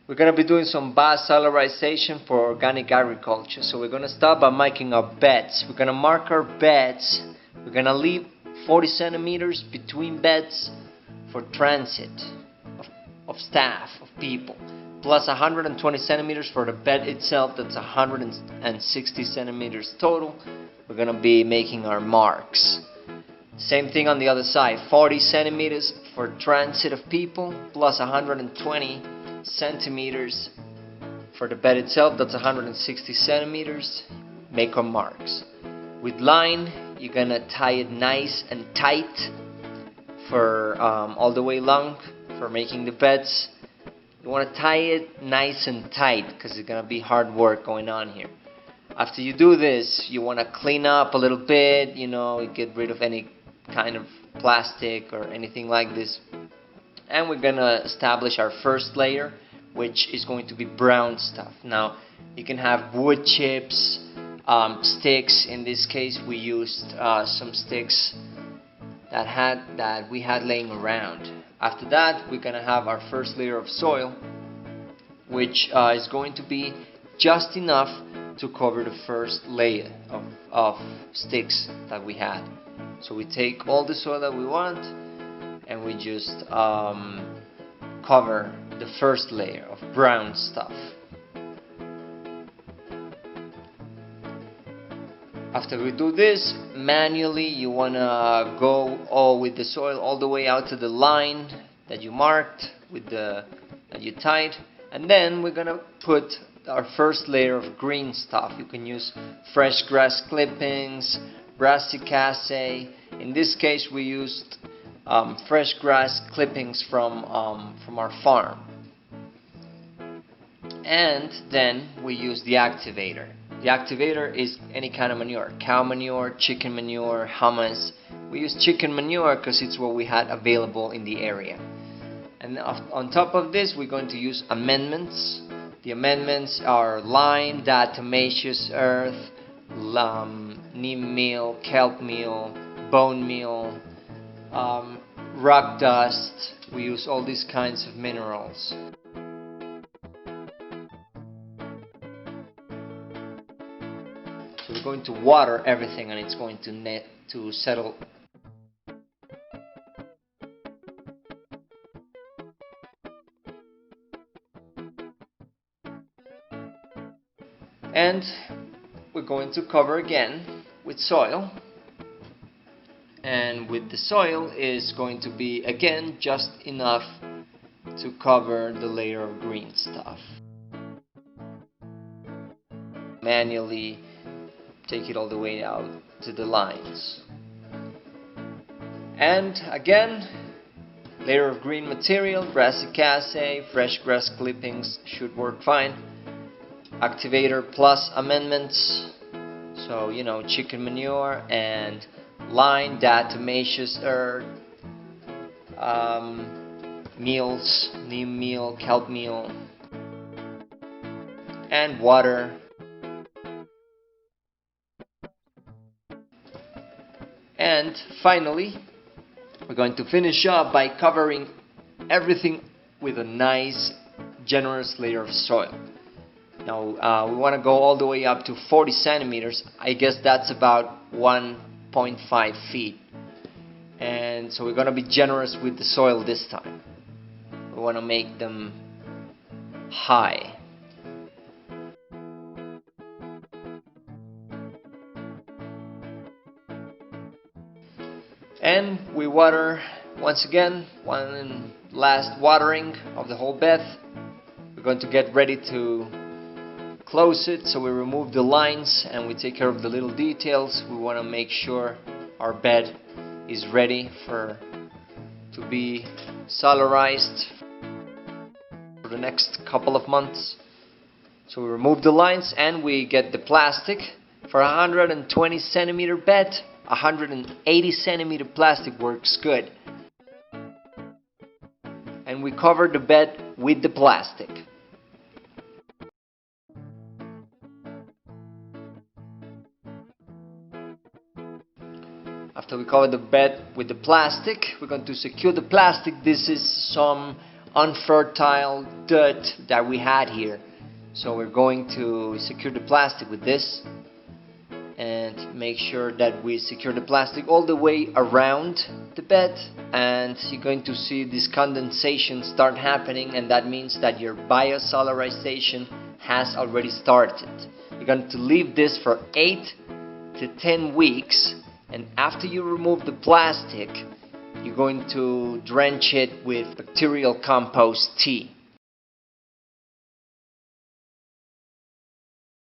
We're going to be doing some biosolarization for organic agriculture. So we're going to start by marking our beds. We're going to mark our beds. We're going to leave 40 centimeters between beds for transit of staff, of people, plus 120 centimeters for the bed itself. That's 160 centimeters total. We're going to be making our marks. Same thing on the other side, 40 centimeters for transit of people, plus 120 centimeters for the bed itself. That's 160 centimeters. Make our marks. With line, you're gonna tie it nice and tight for all the way long for making the beds. You want to tie it nice and tight because it's gonna be hard work going on here. After you do this, you want to clean up a little bit, get rid of any kind of plastic or anything like this. And we're gonna establish our first layer, which is going to be brown stuff. Now you can have wood chips, sticks. In this case we used some sticks that we had laying around. After that, we're gonna have our first layer of soil, which is going to be just enough to cover the first layer of sticks that we had. So we take all the soil that we want and we just cover the first layer of brown stuff. After we do this, manually you want to go with the soil all the way out to the line that you marked that you tied, and then we're gonna put our first layer of green stuff. You can use fresh grass clippings, brassicacea. In this case we used fresh grass clippings from our farm. And then we use the activator. The activator is any kind of manure, cow manure, chicken manure, hummus. We use chicken manure because it's what we had available in the area. And on top of this, we're going to use amendments. The amendments are lime, diatomaceous earth, neem meal, kelp meal, bone meal, rock dust. We use all these kinds of minerals. So we're going to water everything and it's going to settle. And we're going to cover again with soil. And with the soil is going to be again just enough to cover the layer of green stuff. Manually take it all the way out to the lines. And again, layer of green material, brassicacea, fresh grass clippings should work fine. Activator plus amendments, so chicken manure and lime, diatomaceous earth, meals, neem meal, kelp meal, and water. And finally, we're going to finish up by covering everything with a nice, generous layer of soil. Now, we want to go all the way up to 40 centimeters. I guess that's about 1.5 feet. And so we're going to be generous with the soil this time. We want to make them high. And we water once again, one last watering of the whole bed. We're going to get ready to close it, so we remove the lines and we take care of the little details. We want to make sure our bed is ready to be solarized for the next couple of months. So we remove the lines and we get the plastic. For a 120 centimeter bed, 180 centimeter plastic works good. And we cover the bed with the plastic. After we cover the bed with the plastic, we're going to secure the plastic. This is some unfertile dirt that we had here. So we're going to secure the plastic with this, and make sure that we secure the plastic all the way around the bed, and you're going to see this condensation start happening, and that means that your biosolarization has already started. You're going to leave this for 8 to 10 weeks, and after you remove the plastic, you're going to drench it with bacterial compost tea.